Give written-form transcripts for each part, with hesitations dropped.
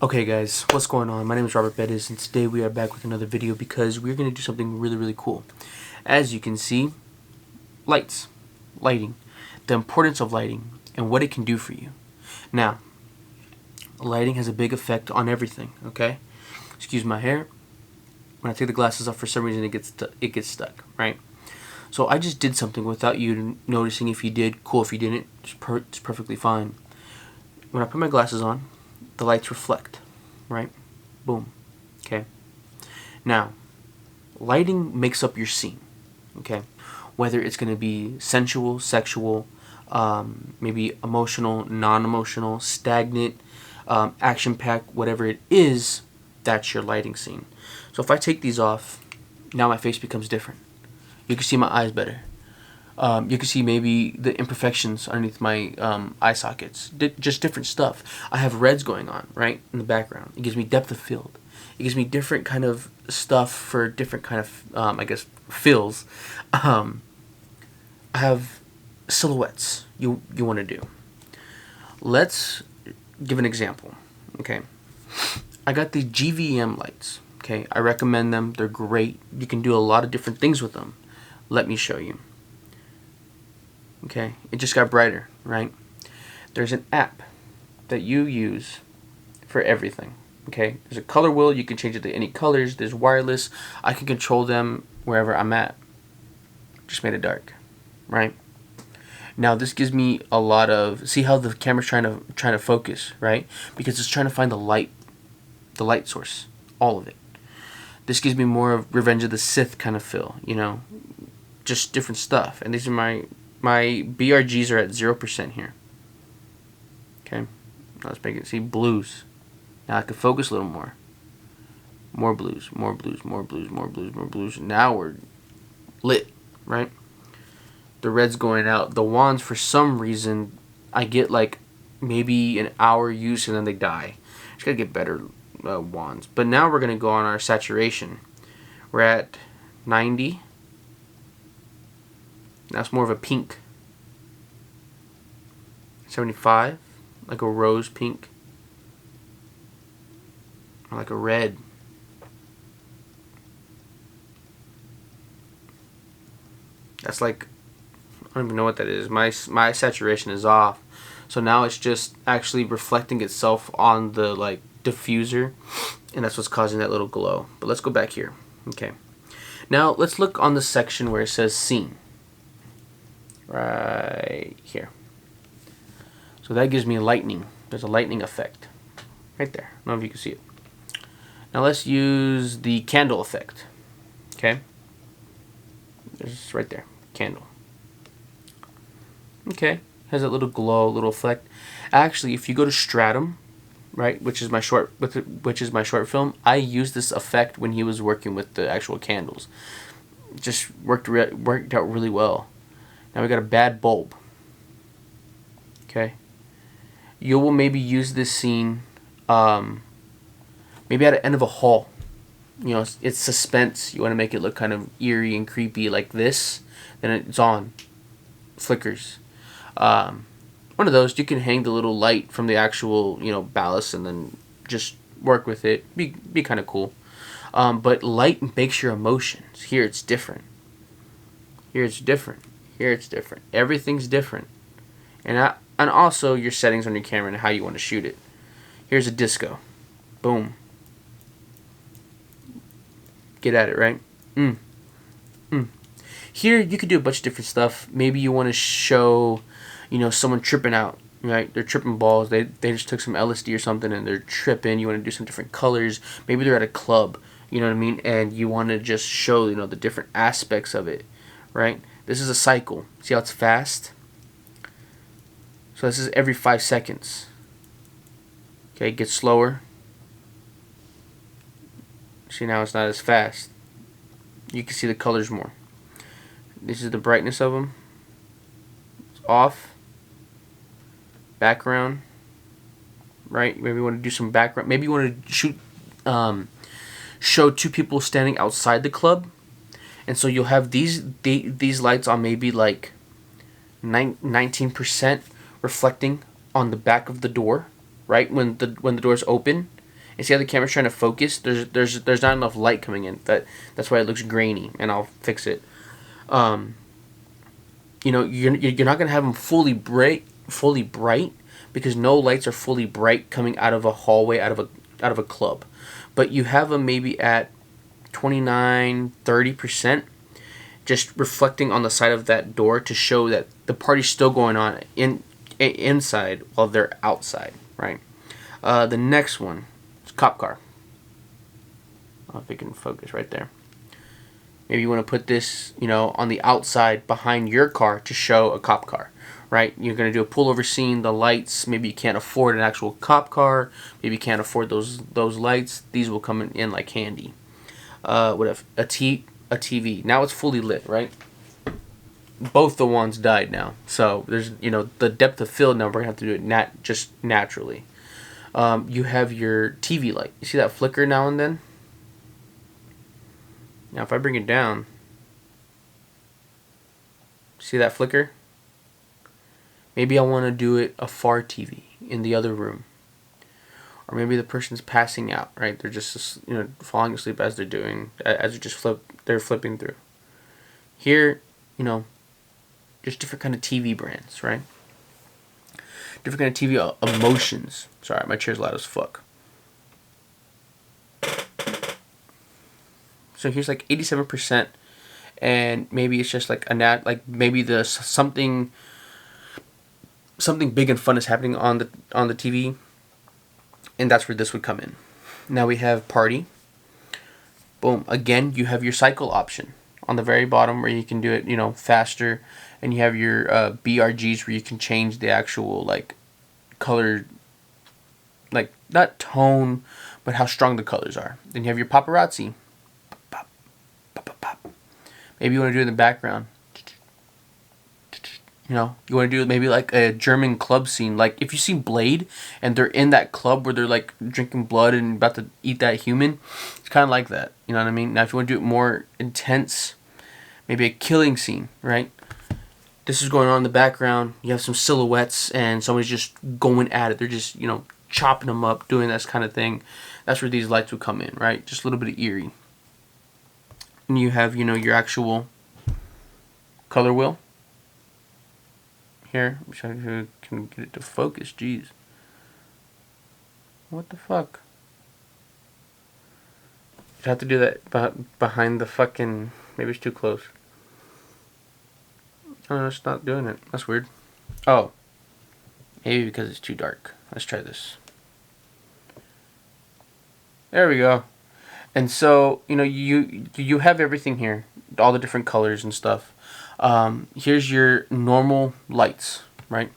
Okay guys, what's going on? My name is Robert Bettis and today we are back with another video because we're going to do something really cool. As you can see, lighting, the importance of lighting and what it can do for you. Now, lighting has a big effect on everything, okay? Excuse my hair. When I take the glasses off, for some reason it gets stuck, right? So I just did something without you noticing. If you did, cool. If you didn't, it's perfectly fine. When I put my glasses on, the lights reflect, right? Boom. Okay. Now, lighting makes up your scene, okay? Whether it's going to be sensual, sexual, maybe emotional, non-emotional, stagnant, action-packed, whatever it is, that's your lighting scene. So if I take these off, now my face becomes different. You can see my eyes better. You can see maybe the imperfections underneath my eye sockets. Just different stuff. I have reds going on, right, in the background. It gives me depth of field. It gives me different kind of stuff for different kind of, I guess, fills. I have silhouettes you want to do. Let's give an example, okay? I got these GVM lights, okay? I recommend them. They're great. You can do a lot of different things with them. Let me show you. Okay, it just got brighter, right? There's an app that you use for everything. Okay, there's a color wheel. You can change it to any colors. There's wireless. I can control them wherever I'm at. Just made it dark, right? Now this gives me a lot of, see how the camera's trying to focus, right? Because it's trying to find the light source, all of it. This gives me more of Revenge of the Sith kind of feel, you know, just different stuff. And these are my BRGs are at 0% here. Okay, now let's make it, see, blues. Now I can focus a little more. More blues, more blues, more blues, more blues, more blues. Now we're lit, right? The red's going out. The wands, for some reason, I get like maybe an hour use and then they die. Just gotta get better wands. But now we're gonna go on our saturation. We're at 90. Now it's more of a pink. 75, like a rose pink. Or like a red. That's like, I don't even know what that is. My saturation is off. So now it's just actually reflecting itself on the like diffuser, and that's what's causing that little glow. But let's go back here. Okay. Now let's look on the section where it says scene. Right here. So that gives me lightning. There's a lightning effect right there. I don't know if you can see it. Now let's use the candle effect. Okay. It's right there. Candle. Okay. Has that little glow, little effect. Actually, if you go to Stratum, right, which is my short film, I used this effect when he was working with the actual candles. It just worked out really well. Now we got a bad bulb. Okay. You will maybe use this scene maybe at the end of a hall. You know, it's suspense. You want to make it look kind of eerie and creepy like this. Then it's on. Flickers. One of those, you can hang the little light from the actual, you know, ballast and then just work with it. Be kind of cool. But light makes your emotions. Here it's different. Here it's different. Here it's different. Everything's different. And also your settings on your camera and how you want to shoot it. Here's a disco. Boom. Get at it, right? Here you could do a bunch of different stuff. Maybe you want to show, you know, someone tripping out, right? They're tripping balls. They just took some LSD or something and they're tripping. You want to do some different colors. Maybe they're at a club, you know what I mean? And you want to just show, you know, the different aspects of it, right? This is a cycle. See how it's fast? So this is every 5 seconds. Okay, it gets slower. See, now it's not as fast. You can see the colors more. This is the brightness of them. It's off. Background. Right? Maybe you want to do some background. Maybe you want to shoot, show two people standing outside the club. And so you'll have these lights on maybe like 19% reflecting on the back of the door, right? When the door's open. And see how the camera's trying to focus? There's not enough light coming in. That's why it looks grainy, and I'll fix it. You know, you're not gonna have them fully bright because no lights are fully bright coming out of a hallway, out of a club. But you have them maybe at 29-30%, just reflecting on the side of that door to show that the party's still going on inside while they're outside, right? The next one is cop car. I don't know if it can focus right there. Maybe you want to put this, you know, on the outside behind your car to show a cop car, right? You're going to do a pullover scene, the lights. Maybe you can't afford an actual cop car. Maybe you can't afford those lights. These will come in like handy. What if a TV? Now it's fully lit, right? Both the ones died now, so there's, you know, the depth of field. Now we're gonna have to do it just naturally. You have your TV light. You see that flicker now and then? Now if I bring it down, see that flicker? Maybe I want to do it a far TV in the other room. Or maybe the person's passing out, right? They're just, you know, falling asleep as they're flipping through. Here, you know, just different kind of TV brands, right? Different kind of TV emotions. Sorry, my chair's loud as fuck. So here's like 87%, and maybe it's just like maybe the something big and fun is happening on the TV, and that's where this would come in. Now we have party. Boom. Again, you have your cycle option on the very bottom where you can do it, you know, faster, and you have your BRGs where you can change the actual like color, like not tone, but how strong the colors are. Then you have your paparazzi. Maybe you want to do it in the background. You know, you want to do maybe like a German club scene. Like if you see Blade and they're in that club where they're like drinking blood and about to eat that human, it's kind of like that. You know what I mean? Now if you want to do it more intense, maybe a killing scene, right? This is going on in the background. You have some silhouettes and somebody's just going at it. They're just, you know, chopping them up, doing this kind of thing. That's where these lights would come in, right? Just a little bit of eerie. And you have, you know, your actual color wheel. Here, wish I can get it to focus. Jeez. What the fuck? You'd have to do that behind the fucking... Maybe it's too close. Oh, no, it's not doing it. That's weird. Oh. Maybe because it's too dark. Let's try this. There we go. And so, you know, you have everything here. All the different colors and stuff. Here's your normal lights, right?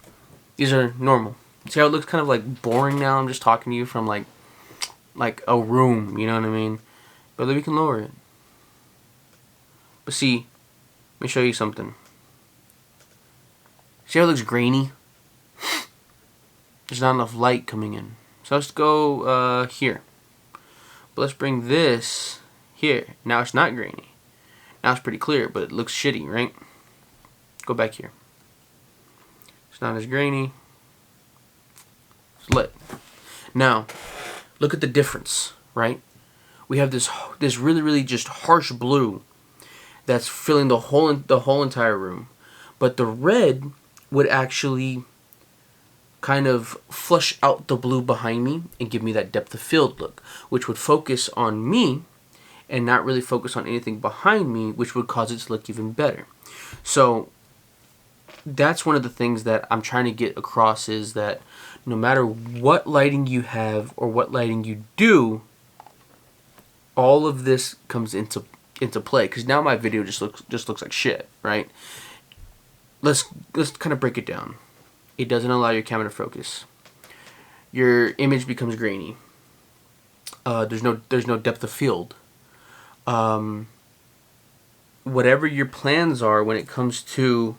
These are normal. See how it looks kind of like boring now? I'm just talking to you from like a room, you know what I mean? But then we can lower it. But see, let me show you something. See how it looks grainy? There's not enough light coming in. So let's go here. But let's bring this here. Now it's not grainy. Now it's pretty clear, but it looks shitty, right? Go back here. It's not as grainy. It's lit. Now, look at the difference, right? We have this really, really just harsh blue that's filling the whole entire room, but the red would actually kind of flush out the blue behind me and give me that depth of field look, which would focus on me and not really focus on anything behind me, which would cause it to look even better. So that's one of the things that I'm trying to get across, is that no matter what lighting you have or what lighting you do, all of this comes into play. Because now my video just looks like shit, right? Let's kind of break it down. It doesn't allow your camera to focus. Your image becomes grainy. There's no depth of field. Whatever your plans are when it comes to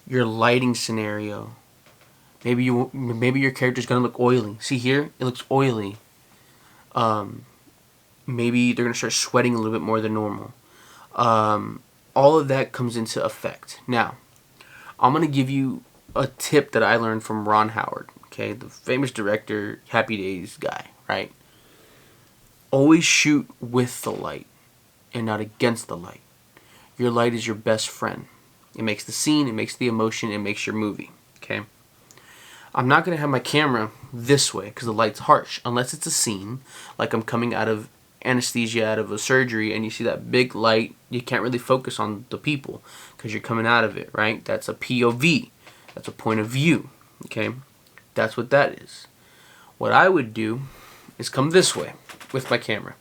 your lighting scenario, maybe your character's gonna look oily. See here, it looks oily. Maybe they're gonna start sweating a little bit more than normal. All of that comes into effect. Now, I'm gonna give you a tip that I learned from Ron Howard, okay, the famous director, Happy Days guy, right? Always shoot with the light and not against the light. Your light is your best friend. It makes the scene, it makes the emotion, it makes your movie. Okay? I'm not going to have my camera this way because the light's harsh. Unless it's a scene, like I'm coming out of anesthesia, out of a surgery, and you see that big light, you can't really focus on the people because you're coming out of it, right? That's a POV. That's a point of view. Okay? That's what that is. What I would do is come this way with my camera.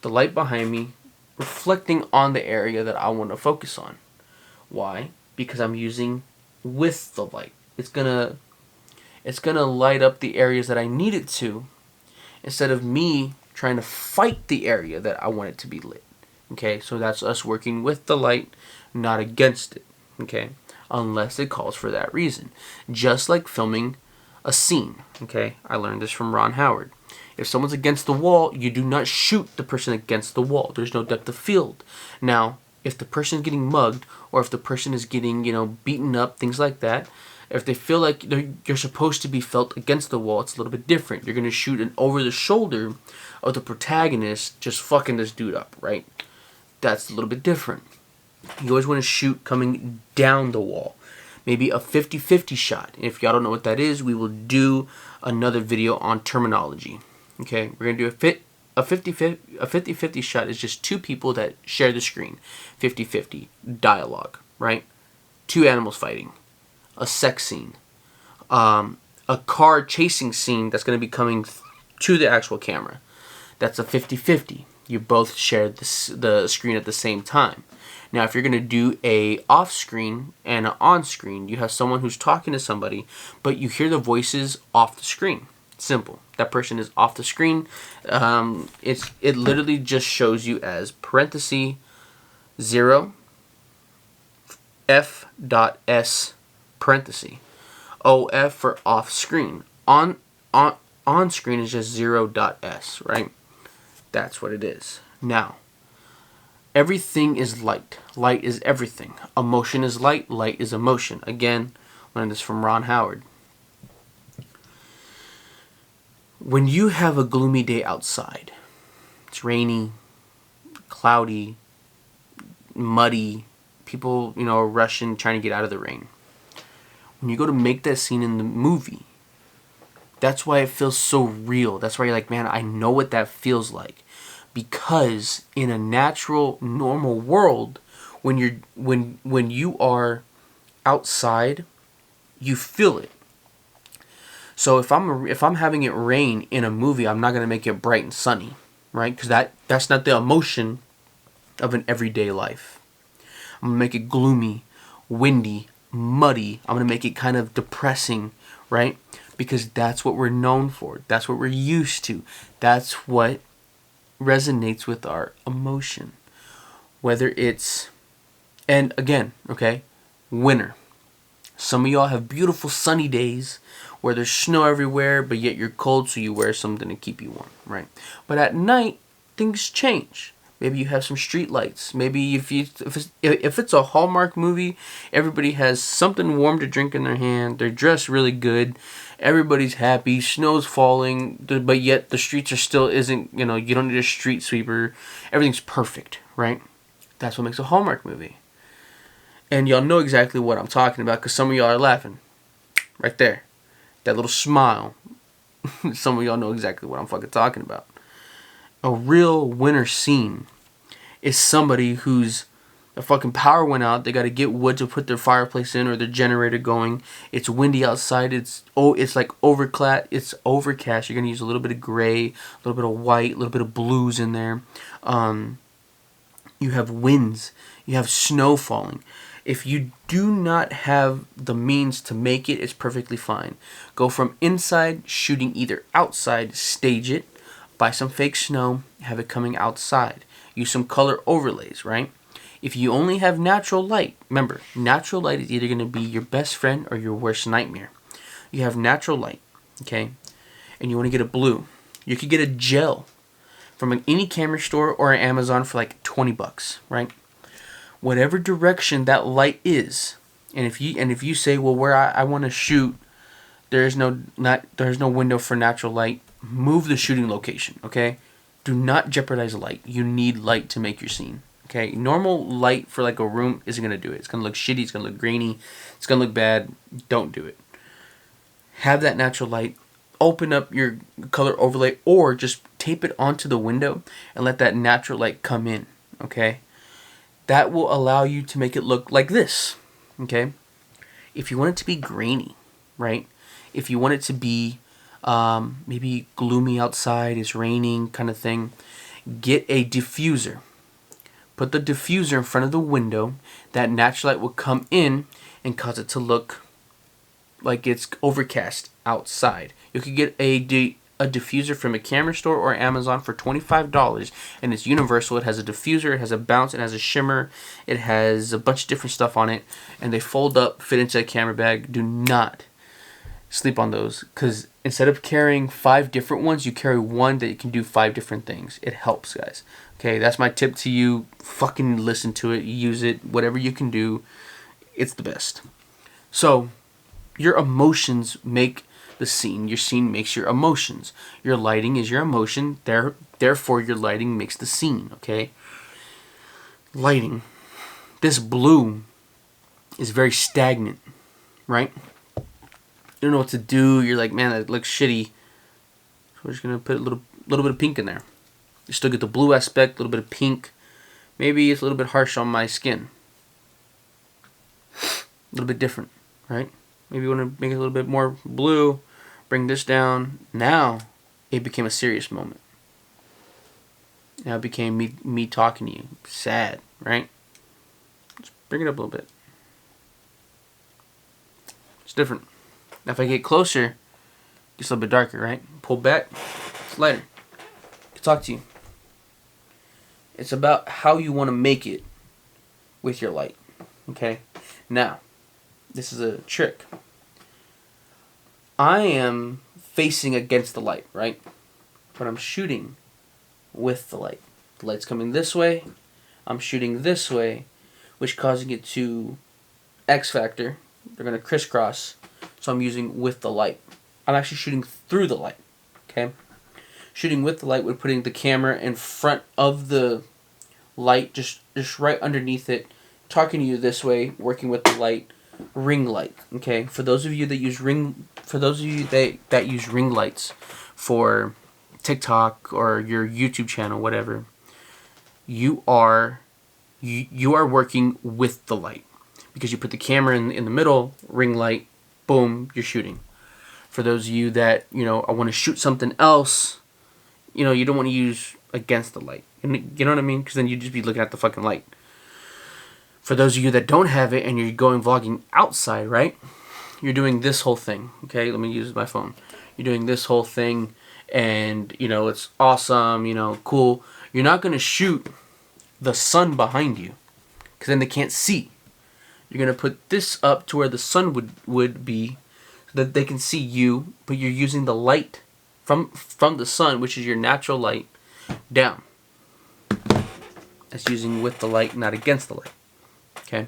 The light behind me reflecting on the area that I want to focus on. Why? Because I'm using with the light. It's gonna light up the areas that I need it to, instead of me trying to fight the area that I want it to be lit. Okay, so that's us working with the light, not against it. Okay, unless it calls for that reason. Just like filming a scene. Okay, I learned this from Ron Howard. If someone's against the wall, you do not shoot the person against the wall. There's no depth of field. Now, if the person is getting mugged, or if the person is getting, beaten up, things like that, if they feel like you're supposed to be felt against the wall, it's a little bit different. You're going to shoot an over the shoulder of the protagonist just fucking this dude up, right? That's a little bit different. You always want to shoot coming down the wall. Maybe a 50-50 shot. If y'all don't know what that is, we will do another video on terminology. Okay, we're going to do a 50-50 shot is just two people that share the screen. 50-50 dialogue, right? Two animals fighting. A sex scene. A car chasing scene that's going to be coming to the actual camera. That's a 50-50. You both share the screen at the same time. Now, if you're going to do a off-screen and an on-screen, you have someone who's talking to somebody, but you hear the voices off the screen. Simple. That person is off the screen. It literally just shows you as parenthesis 0 f.s parenthesis OF for off screen. On screen is just 0.s, right? That's what it is. Now, everything is light. Light is everything. Emotion is light. Light is emotion. Again, learned this from Ron Howard. When you have a gloomy day outside, it's rainy, cloudy, muddy, people, are rushing, trying to get out of the rain. When you go to make that scene in the movie, that's why it feels so real. That's why you're like, man, I know what that feels like. Because in a natural, normal world, when you are outside, you feel it. So if I'm having it rain in a movie, I'm not gonna make it bright and sunny, right? Because that's not the emotion of an everyday life. I'm gonna make it gloomy, windy, muddy. I'm gonna make it kind of depressing, right? Because that's what we're known for. That's what we're used to. That's what resonates with our emotion. Whether it's, and again, okay, winter. Some of y'all have beautiful sunny days where there's snow everywhere, but yet you're cold, so you wear something to keep you warm, right? But at night, things change. Maybe you have some street lights. Maybe if it's a Hallmark movie, everybody has something warm to drink in their hand. They're dressed really good. Everybody's happy. Snow's falling, but yet the streets are still isn't. You don't need a street sweeper. Everything's perfect, right? That's what makes a Hallmark movie. And y'all know exactly what I'm talking about because some of y'all are laughing, right there. That little smile. Some of y'all know exactly what I'm fucking talking about. A real winter scene is somebody whose the fucking power went out. They got to get wood to put their fireplace in or their generator going. It's windy outside. It's like overcast. It's overcast. You're gonna use a little bit of gray, a little bit of white, a little bit of blues in there. You have winds. You have snow falling. If you do not have the means to make it, it's perfectly fine. Go from inside, shooting either outside, stage it, buy some fake snow, have it coming outside. Use some color overlays, right? If you only have natural light, remember, natural light is either going to be your best friend or your worst nightmare. You have natural light, okay? And you want to get a blue. You could get a gel from any camera store or Amazon for like $20, right? Whatever direction that light is, and if you say, well, where I want to shoot, there's no window for natural light, move the shooting location, okay? do not jeopardize light. You need light to make your scene. Okay, normal light for like a room isn't gonna do it. It's gonna look shitty. It's gonna look grainy. It's gonna look bad. Don't do it. Have that natural light. Open up your color overlay, or just tape it onto the window and let that natural light come in. Okay, that will allow you to make it look like this. Okay, if you want it to be grainy, right? If you want it to be maybe gloomy outside, it's raining kind of thing, get a diffuser. Put the diffuser in front of the window. That natural light will come in and cause it to look like it's overcast outside. You could get a diffuser from a camera store or Amazon for $25, and it's universal. It has a diffuser, it has a bounce, it has a shimmer, it has a bunch of different stuff on it, and they fold up, fit into a camera bag. Do not sleep on those, because instead of carrying 5 different ones, you carry one that can do 5 different things. It helps, guys. Okay, that's my tip to you. Fucking listen to it, use it, whatever you can do. It's the best. So, your emotions make the scene. Your scene makes your emotions. Your lighting is your emotion. Therefore, your lighting makes the scene, okay? Lighting. This blue is very stagnant, right? You don't know what to do. You're like, man, that looks shitty. So we're just going to put a little bit of pink in there. You still get the blue aspect, a little bit of pink. Maybe it's a little bit harsh on my skin. A little bit different, right? Maybe you want to make it a little bit more blue. Bring this down. Now, it became a serious moment. Now it became me talking to you. Sad, right? Let's bring it up a little bit. It's different. Now if I get closer, it gets a little bit darker, right? Pull back, it's lighter. I can talk to you. It's about how you want to make it with your light. Okay? Now, this is a trick. I am facing against the light, right? But I'm shooting with the light. The light's coming this way. I'm shooting this way, which causing it to X factor. They're going to crisscross. So I'm using with the light. I'm actually shooting through the light. Okay? Shooting with the light would putting the camera in front of the light, just right underneath it, talking to you this way, working with the light, ring light. Okay? For those of you that use ring lights for TikTok or your YouTube channel, whatever, you are working with the light, because you put the camera in the middle, ring light, boom, you're shooting. For those of you that, I want to shoot something else, you don't want to use against the light. You know what I mean? Because then you'd just be looking at the fucking light. For those of you that don't have it and you're going vlogging outside, right? You're doing this whole thing. Okay, let me use my phone. You're doing this whole thing, and, it's awesome, cool. You're not going to shoot the sun behind you, because then they can't see. You're going to put this up to where the sun would be, so that they can see you, but you're using the light from the sun, which is your natural light, down. That's using with the light, not against the light. Okay?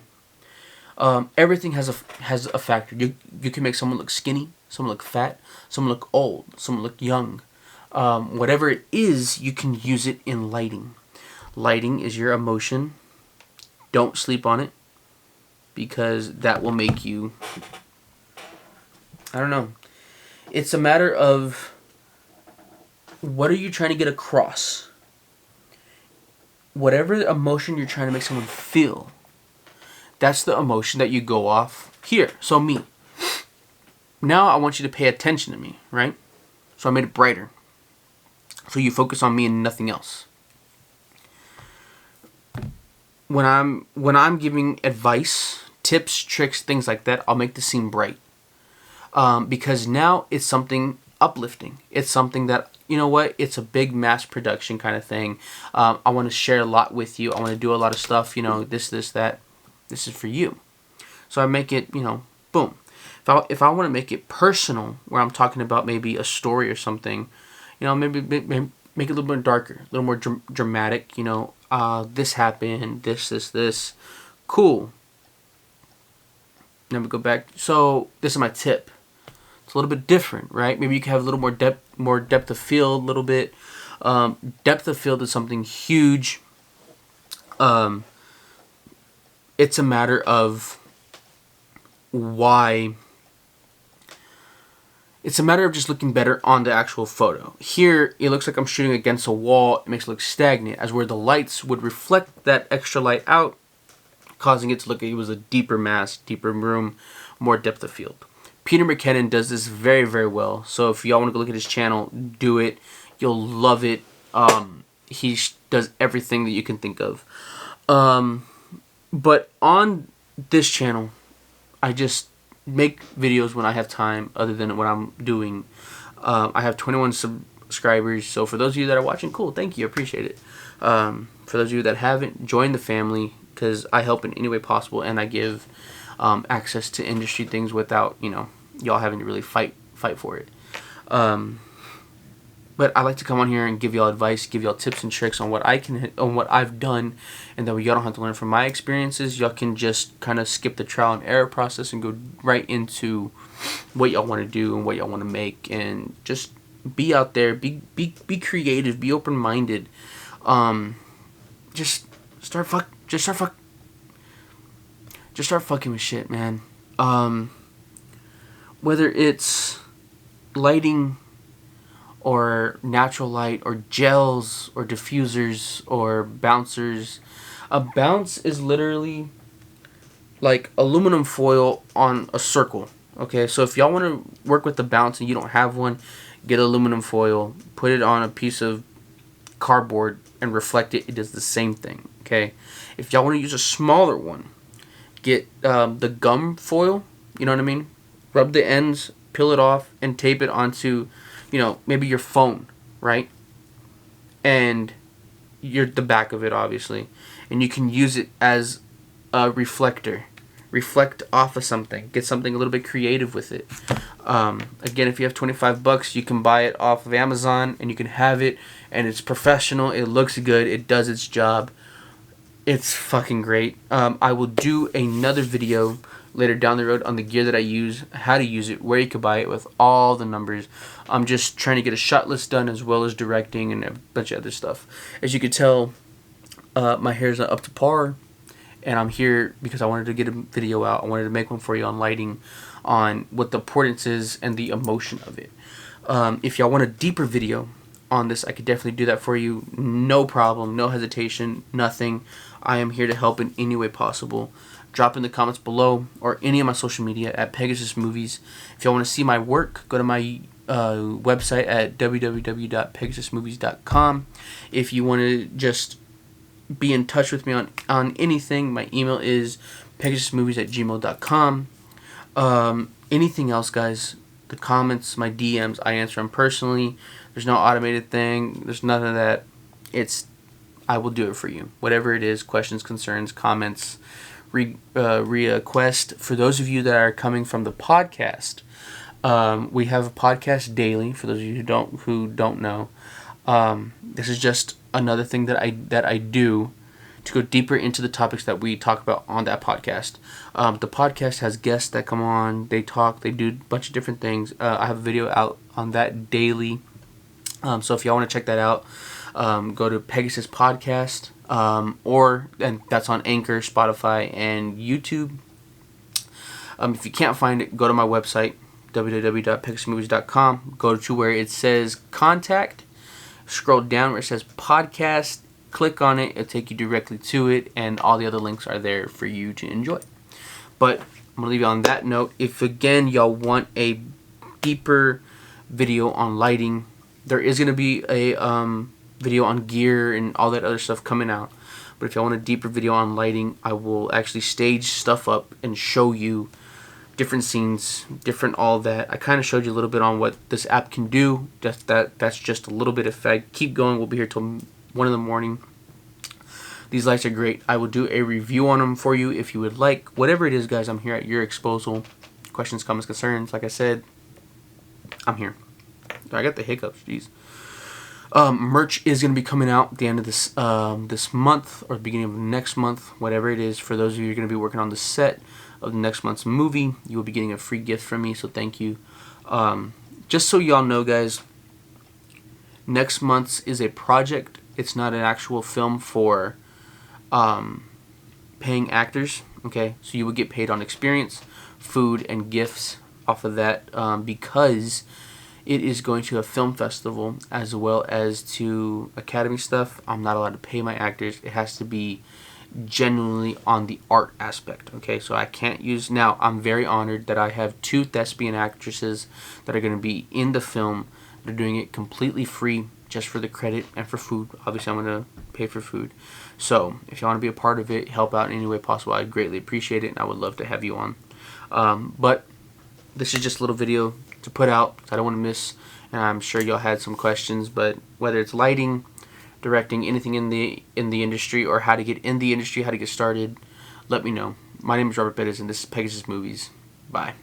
Everything has a factor. You can make someone look skinny, someone look fat, someone look old, someone look young. Whatever it is, you can use it in lighting. Lighting is your emotion. Don't sleep on it, because that will make you, I don't know. It's a matter of, what are you trying to get across? Whatever emotion you're trying to make someone feel, that's the emotion that you go off here. So me. Now I want you to pay attention to me, right? So I made it brighter. So you focus on me and nothing else. When I'm giving advice, tips, tricks, things like that, I'll make the scene bright. Because now it's something uplifting. It's something that, it's a big mass production kind of thing. I want to share a lot with you. I want to do a lot of stuff, this, that. This is for you. So I make it, boom. If I want to make it personal, where I'm talking about maybe a story or something, maybe make it a little bit darker, a little more dramatic, this happened, this. Cool. Then we go back. So this is my tip. It's a little bit different, right? Maybe you can have a little more depth of field, a little bit. Depth of field is something huge. It's a matter of why. It's a matter of just looking better on the actual photo. Here, it looks like I'm shooting against a wall. It makes it look stagnant, as where the lights would reflect that extra light out, causing it to look like it was a deeper mass, deeper room, more depth of field. Peter McKinnon does this very, very well. So if y'all want to go look at his channel, do it. You'll love it. He does everything that you can think of. But on this channel, I just make videos when I have time, other than what I'm doing. I have 21 subscribers, so for those of you that are watching, cool, thank you, I appreciate it. For those of you that haven't, join the family, because I help in any way possible, and I give access to industry things without, y'all having to really fight for it. But I like to come on here and give y'all advice, give y'all tips and tricks on what I've done, and that way y'all don't have to learn from my experiences. Y'all can just kind of skip the trial and error process and go right into what y'all want to do and what y'all want to make, and just be out there, be creative, be open minded. Just start fucking with shit, man. Whether it's lighting, or natural light, or gels, or diffusers, or bouncers. A bounce is literally like aluminum foil on a circle. Okay, so if y'all want to work with the bounce and you don't have one, get aluminum foil, put it on a piece of cardboard and reflect it. It does the same thing. Okay, if y'all want to use a smaller one, get the gum foil. You know what I mean? Rub the ends, peel it off, and tape it onto, maybe your phone, right? And the back of it, obviously. And you can use it as a reflector. Reflect off of something. Get something a little bit creative with it. Again, if you have $25, you can buy it off of Amazon, and you can have it, and it's professional. It looks good. It does its job. It's fucking great. I will do another video later down the road on the gear that I use, how to use it, where you could buy it, with all the numbers. I'm just trying to get a shot list done, as well as directing and a bunch of other stuff. As you could tell, my hair's not up to par, and I'm here because I wanted to get a video out. I wanted to make one for you on lighting, on what the importance is and the emotion of it. If y'all want a deeper video on this, I could definitely do that for you. No problem, no hesitation, nothing. I am here to help in any way possible. Drop in the comments below, or any of my social media at Pegasus Movies. If y'all want to see my work, go to my website at www.pegasusmovies.com. If you want to just be in touch with me on anything, my email is pegasusmovies@gmail.com. Anything else, guys, the comments, my DMs, I answer them personally. There's no automated thing. There's none of that. I will do it for you. Whatever it is, questions, concerns, comments, request. For those of you that are coming from the podcast, we have a podcast daily. For those of you who don't know, this is just another thing that I do to go deeper into the topics that we talk about on that podcast. The podcast has guests that come on. They talk. They do a bunch of different things. I have a video out on that daily. So if y'all want to check that out, go to Pegasus Podcast, and that's on Anchor, Spotify, and YouTube. If you can't find it, go to my website, www.pegasusmovies.com. Go to where it says Contact. Scroll down where it says Podcast. Click on it. It'll take you directly to it, and all the other links are there for you to enjoy. But I'm going to leave you on that note. If, again, y'all want a deeper video on lighting, there is going to be a video on gear and all that other stuff coming out. But if y'all want a deeper video on lighting, I will actually stage stuff up and show you different scenes, different all that. I kind of showed you a little bit on what this app can do. That's just a little bit. If I keep going, we'll be here till 1 in the morning. These lights are great. I will do a review on them for you if you would like. Whatever it is, guys, I'm here at your disposal. Questions, comments, concerns. Like I said, I'm here. I got the hiccups, jeez. Merch is going to be coming out at the end of this month, or the beginning of next month, whatever it is. For those of you who are going to be working on the set of the next month's movie, you will be getting a free gift from me, so thank you. Just so y'all know, guys, Next month's is a project. It's not an actual film for paying actors. Okay, so you would get paid on experience, food, and gifts off of that, because it is going to a film festival as well as to Academy stuff. I'm not allowed to pay my actors. It has to be genuinely on the art aspect. Okay, so I can't use. Now, I'm very honored that I have 2 thespian actresses that are going to be in the film. They're doing it completely free, just for the credit and for food. Obviously, I'm going to pay for food. So if you want to be a part of it, help out in any way possible, I'd greatly appreciate it, and I would love to have you on. But this is just a little video to put out. I don't want to miss, and I'm sure y'all had some questions, but whether it's lighting, directing, anything in the industry, or how to get in the industry, how to get started, let me know. My name is Robert Bettis, and this is Pegasus Movies. Bye.